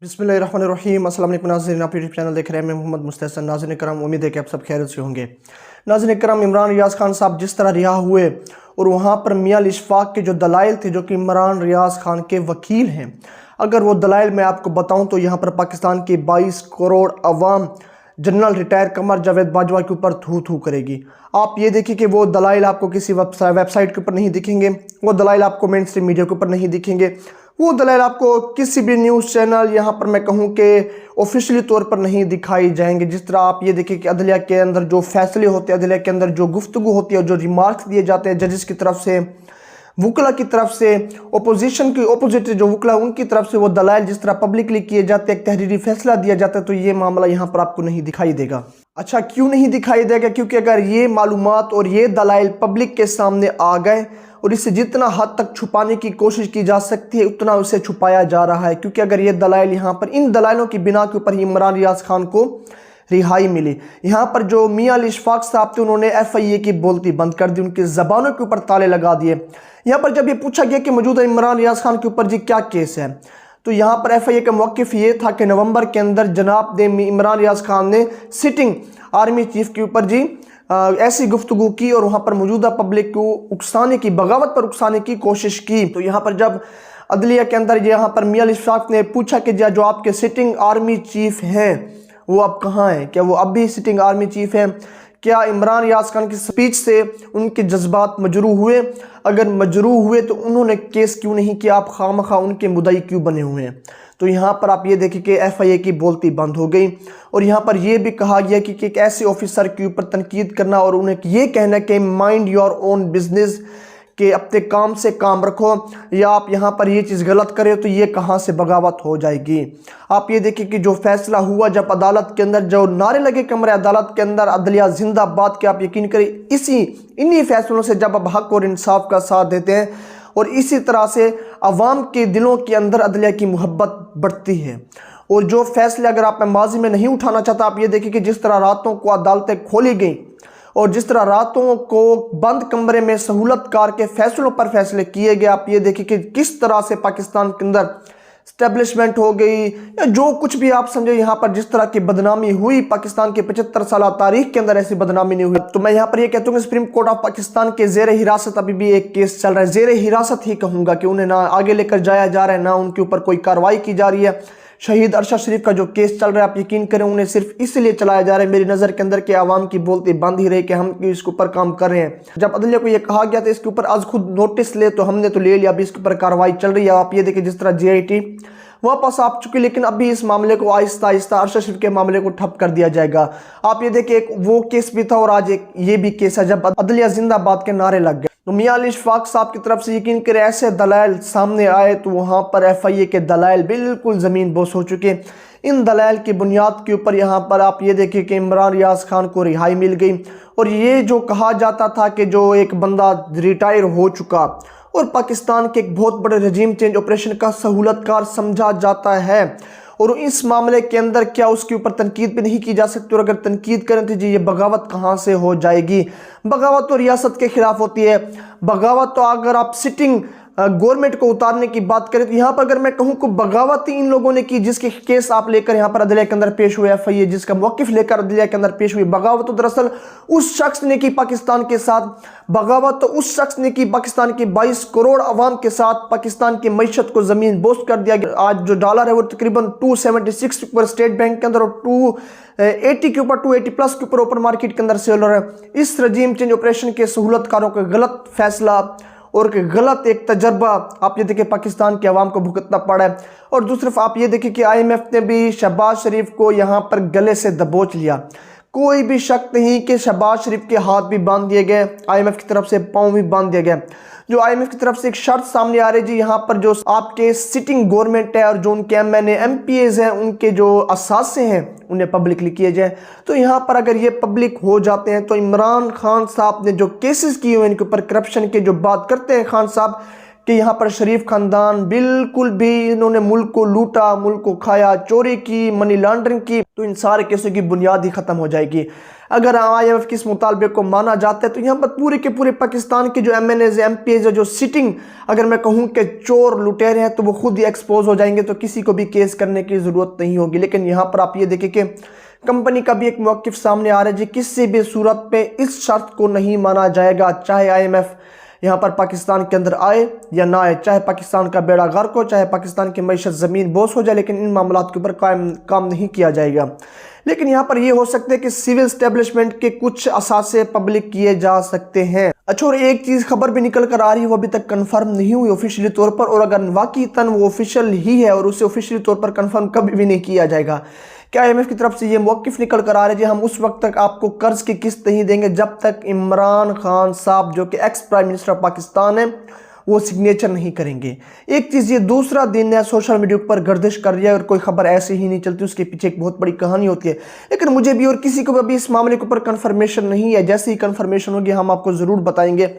बिस्मिल्लाहिर्रहमानिर्रहीम। अस्सलाम वालेकुम नाज़रीन, आप यूट्यूब चैनल देख रहे हैं। मैं मोहम्मद मुस्तहसन। नाज़रीन करम, उम्मीद है कि आप सब खैरियत से होंगे। नाज़रीन करम, इमरान रियाज़ खान साहब जिस तरह रिहा हुए और वहाँ पर मियां इशफाक के जो दलाइल थे, जो कि इमरान रियाज़ खान के वकील हैं, अगर वो दलाइल मैं आपको बताऊँ तो यहाँ पर पाकिस्तान की 22 करोड़ अवाम जनरल रिटायर कमर जावेद बाजवा के ऊपर थू थू करेगी। आप ये देखिए कि वो दलाइल आपको किसी वेबसाइट के ऊपर नहीं दिखेंगे, वो दलाइल आपको मेन स्ट्रीम मीडिया के ऊपर नहीं दिखेंगे, वो दलाइल आपको किसी भी न्यूज़ चैनल यहाँ पर मैं कहूँ कि ऑफिशियली तौर पर नहीं दिखाई जाएंगे। जिस तरह आप ये देखिए कि अदलिया के अंदर जो फैसले होते हैं, अदलिया के अंदर जो गुफ्तगू होती है, जो रिमार्क्स दिए जाते हैं जजेस की तरफ से, वकला की तरफ से, अपोजिशन की अपोजिट जो वकला उनकी तरफ से, वो दलाइल जिस तरह पब्लिकली किए जाते हैं, एक तहरीरी फैसला दिया जाता है, तो ये मामला यहाँ पर आपको नहीं दिखाई देगा। अच्छा, क्यों नहीं दिखाई देगा? क्योंकि अगर ये मालूमात और ये दलाइल पब्लिक के सामने आ गए और इसे जितना हद तक छुपाने की कोशिश की जा सकती है उतना उसे छुपाया जा रहा है। क्योंकि अगर ये दलाइल यहाँ पर, इन दलाइलों की बिना के ऊपर ही इमरान रियाज़ खान को रिहाई मिली। यहाँ पर जो मियां इशफाक साहब थे, उन्होंने FIA की बोलती बंद कर दी, उनकी ज़बानों के ऊपर ताले लगा दिए। यहाँ पर जब ये पूछा गया कि मौजूदा इमरान रियाज़ खान के ऊपर जी क्या केस है, तो यहाँ पर FIA का मौक़िफ़ ये था कि नवंबर के अंदर जनाब इमरान रियाज़ खान ने सिटिंग आर्मी चीफ के ऊपर जी ऐसी गुफ्तगू की और वहाँ पर मौजूदा पब्लिक को उकसाने की, बगावत पर उकसाने की कोशिश की। तो यहाँ पर जब अदलिया के अंदर यहाँ पर मियां इशफाक ने पूछा कि जो आपके सिटिंग आर्मी चीफ हैं वो अब कहाँ हैं, क्या वो अब भी सिटिंग आर्मी चीफ हैं, क्या इमरान रियाज़ खान की स्पीच से उनके जज्बात मजरूह हुए, अगर मजरूह हुए तो उन्होंने केस क्यों नहीं किया, आप खामखा उनके मुद्दई क्यों बने हुए हैं। तो यहाँ पर आप ये देखिए कि FIA की बोलती बंद हो गई और यहाँ पर यह भी कहा गया कि एक ऐसे ऑफिसर के ऊपर तनकीद करना और उन्हें ये कहना कि माइंड योर ओन बिजनेस, कि अपने काम से काम रखो, या आप यहाँ पर ये चीज़ गलत करें तो ये कहाँ से बगावत हो जाएगी। आप ये देखिए कि जो फैसला हुआ, जब अदालत के अंदर जो नारे लगे कमरे अदालत के अंदर, अदलिया जिंदाबाद के, आप यकीन करें इन्हीं फैसलों से जब आप हक और इंसाफ का साथ देते हैं और इसी तरह से अवाम के दिलों के अंदर अदलिया की मोहब्बत बढ़ती है। और जो फैसले अगर आप माजी में नहीं उठाना चाहता, आप ये देखिए कि जिस तरह रातों को अदालतें खोली गई और जिस तरह रातों को बंद कमरे में सहूलतकार के फैसलों पर फैसले किए गए, आप ये देखिए कि किस तरह से पाकिस्तान के अंदर स्टैब्लिशमेंट हो गई, या जो कुछ भी आप समझे, यहाँ पर जिस तरह की बदनामी हुई, पाकिस्तान के 75 साल तारीख के अंदर ऐसी बदनामी नहीं हुई। तो मैं यहाँ पर ये कहता हूँ कि सुप्रीम कोर्ट ऑफ पाकिस्तान के ज़ेर हिरासत अभी भी एक केस चल रहा है। ज़ेर हिरासत ही कहूँगा कि उन्हें ना आगे लेकर जाया जा रहा है, ना उनके ऊपर कोई कार्रवाई की जा रही है। शहीद अरशद शरीफ का जो केस चल रहा है, आप यकीन करें उन्हें सिर्फ इसलिए चलाया जा रहा है मेरी नज़र के अंदर कि आवाम की बोलती बंद ही रहे कि हम इसके ऊपर काम कर रहे हैं। जब अदलिया को ये कहा गया था इसके ऊपर आज खुद नोटिस ले, तो हमने तो ले लिया, अभी इसके ऊपर कार्रवाई चल रही है। आप ये देखिए जिस तरह JIT वापस आ चुकी, लेकिन अभी इस मामले को आहिस्ता आहिस्ता अरशद शरीफ के मामले को ठप कर दिया जाएगा। आप ये देखिए एक वो केस भी था और आज एक ये भी केस है जब अदलिया जिंदाबाद के नारे लग गए। तो मियां इशफाक साहब की तरफ से यकीन करें ऐसे दलाइल सामने आए तो वहाँ पर FIA के दलाइल बिल्कुल ज़मीन बोस हो चुके। इन दलाइल की बुनियाद के ऊपर यहाँ पर आप ये देखिए कि इमरान रियाज़ खान को रिहाई मिल गई। और ये जो कहा जाता था कि जो एक बंदा रिटायर हो चुका और पाकिस्तान के एक बहुत बड़े रजीम चेंज ऑपरेशन का सहूलतकार समझा जाता है, और इस मामले के अंदर क्या उसके ऊपर तनकीद भी नहीं की जा सकती, और अगर तनकीद करें तो जी ये बगावत कहाँ से हो जाएगी। बगावत तो रियासत के खिलाफ होती है, बगावत तो अगर आप सिटिंग गवर्नमेंट को उतारने की बात करें तो यहाँ पर अगर मैं कहूँ कि बगावत इन लोगों ने की जिसके केस आप लेकर यहाँ पर अदलिया के अंदर पेश हुए, FIA जिसका मौक़िफ़ लेकर अदलिया के अंदर पेश हुई, बगावत तो दरअसल उस शख्स ने की पाकिस्तान के साथ, बगावत तो उस शख्स ने की पाकिस्तान की 22 करोड़ अवाम के साथ, पाकिस्तान की मईशत को ज़मीन बोस कर दिया गया। आज जो डॉलर है वो तकरीबन 276 के ऊपर स्टेट बैंक के अंदर और 280 के ऊपर, 280 प्लस के ऊपर ओपन मार्केट के अंदर सेल हो रहा है। इस रजीम चेंज ऑपरेशन के सहूलतकारों का गलत फैसला और गलत एक तजर्बा आप ये देखिए पाकिस्तान के अवाम को भुगतना पड़ा है। और दूसरी तरफ आप ये देखिए कि IMF ने भी शहबाज शरीफ को यहाँ पर गले से दबोच लिया। कोई भी शक नहीं कि शहबाज शरीफ के हाथ भी बांध दिए गए, IMF की तरफ से पाँव भी बांध दिए गए। जो IMF की तरफ से एक शर्त सामने आ रही जी, यहाँ पर जो आपके सिटिंग गवर्नमेंट है और जो उनके MNA MPAs हैं, उनके जो असासे हैं उन्हें पब्लिकली किए जाए। तो यहाँ पर अगर ये पब्लिक हो जाते हैं तो इमरान खान साहब ने जो केसेस किए हुए इनके ऊपर, करप्शन के जो बात करते हैं खान साहब, کہ यहाँ पर शरीफ खानदान बिल्कुल भी इन्होंने मुल्क को लूटा, मुल्क को खाया, चोरी की, मनी लॉन्ड्रिंग की, तो इन सारे केसों की बुनियाद ही ख़त्म हो जाएगी। अगर IMF के इस मुतालबे को माना जाता है तो यहाँ पर पूरे के पूरे पाकिस्तान के जो MNAs MPs जो सिटिंग अगर मैं कहूँ कि चोर लुटेरे हैं तो वो खुद ही एक्सपोज हो जाएंगे, तो किसी को भी केस करने की ज़रूरत नहीं होगी। लेकिन यहाँ पर आप ये देखें कि कंपनी का भी एक मौक़िफ़ सामने आ रहा है जी, किसी भी सूरत पे इस शर्त को नहीं माना जाएगा, चाहे IMF यहाँ पर पाकिस्तान के अंदर आए या ना आए, चाहे पाकिस्तान का बेड़ा गर्क हो, चाहे पाकिस्तान की मईशत ज़मीन बोस हो जाए, लेकिन इन मामलात के ऊपर काम नहीं किया जाएगा। लेकिन यहाँ पर ये हो सकता है कि सिविल स्टैब्लिशमेंट के कुछ असासे पब्लिक किए जा सकते हैं। अच्छा, और एक चीज़ खबर भी निकल कर आ रही है, वो अभी तक कंफर्म नहीं हुई ऑफिशियली तौर पर, और अगर वाकईतन वो ऑफिशियल ही है और उसे ऑफिशियली तौर पर कंफर्म कभी भी नहीं किया जाएगा कि IMF की तरफ से ये मौक़िफ़ निकल कर आ रहा है जी, हम उस वक्त तक आपको कर्ज की किस्त नहीं देंगे जब तक इमरान खान साहब जो कि ex prime minister of Pakistan है वो सिग्नेचर नहीं करेंगे। एक चीज़ ये दूसरा दिन है सोशल मीडिया पर गर्दिश कर रही है और कोई खबर ऐसे ही नहीं चलती, उसके पीछे एक बहुत बड़ी कहानी होती है। लेकिन मुझे भी और किसी को भी अभी इस मामले के ऊपर कन्फर्मेशन नहीं है, जैसे ही कन्फर्मेशन होगी हम आपको ज़रूर बताएंगे।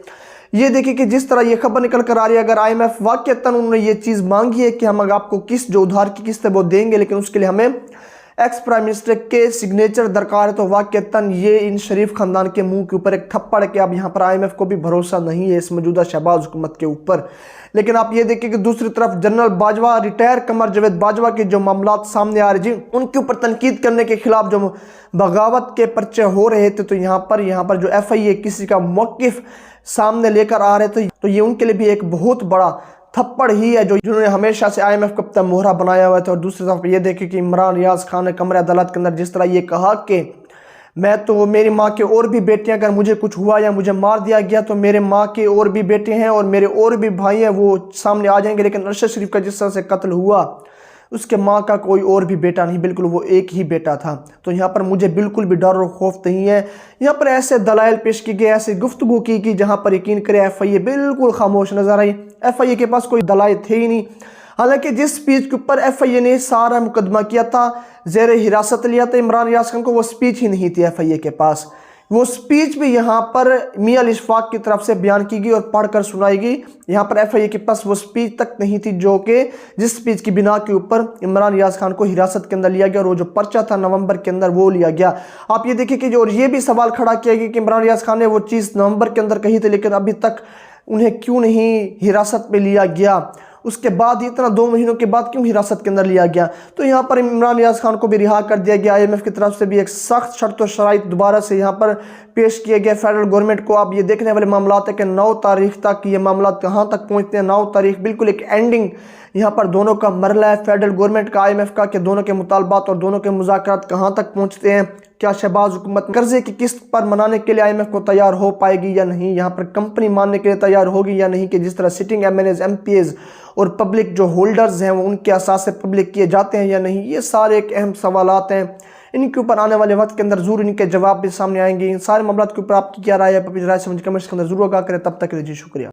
ये देखिए कि जिस तरह ये खबर निकल कर आ रही है, अगर IMF वाकईतन उन्होंने ये चीज़ मांगी है कि हम आपको किस्त जो उधार की किस्त है वो देंगे, लेकिन उसके लिए हमें एक्स प्राइम मिनिस्टर के सिग्नेचर दरकार है, तो वाकईतन ये इन शरीफ खानदान के मुंह के ऊपर एक थप्पड़ है कि अब यहाँ पर IMF को भी भरोसा नहीं है इस मौजूदा शहबाज हुकूमत के ऊपर। लेकिन आप ये देखिए कि दूसरी तरफ जनरल बाजवा, रिटायर कमर जावेद बाजवा के जो मामलात सामने आ रहे जी, उनके ऊपर तनकीद करने के खिलाफ जो बगावत के पर्चे हो रहे थे, तो यहाँ पर जो FIA किसी का मौक़िफ़ सामने लेकर आ रहे थे, तो ये उनके लिए भी एक बहुत बड़ा थप्पड़ ही है जो जिन्होंने हमेशा से IMF को अपना मोहरा बनाया हुआ था। और दूसरी तरफ ये देखे कि इमरान रियाज खान ने कमरे अदालत के अंदर जिस तरह ये कहा कि मैं तो मेरी माँ के और भी बेटियां, अगर मुझे कुछ हुआ या मुझे मार दिया गया तो मेरे माँ के और भी बेटे हैं और मेरे और भी भाई हैं, वो सामने आ जाएंगे। लेकिन अरशद शरीफ का जिस तरह से कत्ल हुआ उसके माँ का कोई और भी बेटा नहीं, बिल्कुल वो एक ही बेटा था। तो यहाँ पर मुझे बिल्कुल भी डर और खौफ नहीं है। यहाँ पर ऐसे दलाइल पेश की गए, ऐसे गुफ्तगू की जहाँ पर यकीन करे FIA बिल्कुल खामोश नजर आई। FIA के पास कोई दलाइल थे ही नहीं। हालांकि जिस स्पीच के ऊपर FIA ने सारा मुकदमा किया था, ज़ेर हिरासत लिया था इमरान रियाज खान को, वो स्पीच ही नहीं थी FIA के पास। वो स्पीच भी यहाँ पर मियां इशफाक की तरफ से बयान की गई और पढ़कर सुनाई गई। यहाँ पर FIA के पास वो स्पीच तक नहीं थी जो कि जिस स्पीच की बिना के ऊपर इमरान रियाज खान को हिरासत के अंदर लिया गया और वो जो पर्चा था नवंबर के अंदर वो लिया गया। आप ये देखिए कि और ये भी सवाल खड़ा किया गया कि इमरान रियाज खान ने वो चीज़ नवंबर के अंदर कही थी, लेकिन अभी तक उन्हें क्यों नहीं हिरासत में लिया गया, उसके बाद इतना 2 महीनों के बाद क्यों हिरासत के अंदर लिया गया। तो यहाँ पर इमरान रियाज खान को भी रिहा कर दिया गया। IMF की तरफ से भी एक सख्त शर्त और शराइत दोबारा से यहाँ पर पेश किए गए फेडरल गवर्नमेंट को। आप ये देखने वाले मामलात है कि 9 तारीख तक ये मामला कहाँ तक पहुँचते हैं। 9 तारीख बिल्कुल एक एंडिंग यहाँ पर दोनों का मरला है, फेडरल गवर्नमेंट का IMF का, कि दोनों के मुतालबात और दोनों के मुज़ाकरात कहाँ तक पहुँचते हैं। क्या शहबाज हुकूमत कर्जे की किस्त पर मनाने के लिए IMF को तैयार हो पाएगी या नहीं, यहाँ पर कंपनी मानने के लिए तैयार होगी या नहीं, कि जिस तरह सिटिंग MNAs MPs और पब्लिक जो होल्डर्स हैं वो उनके असास से पब्लिक किए जाते हैं या नहीं। ये सारे एक अहम सवालात हैं, इनके ऊपर आने वाले वक्त के अंदर ज़रूर इनके जवाब भी सामने आएंगे। इन सारे मामलों के ऊपर आपकी क्या राय है, अपनी राय समझ कमेंट्स के अंदर जरूर आगाह करें। तब तक के लिए जी शुक्रिया।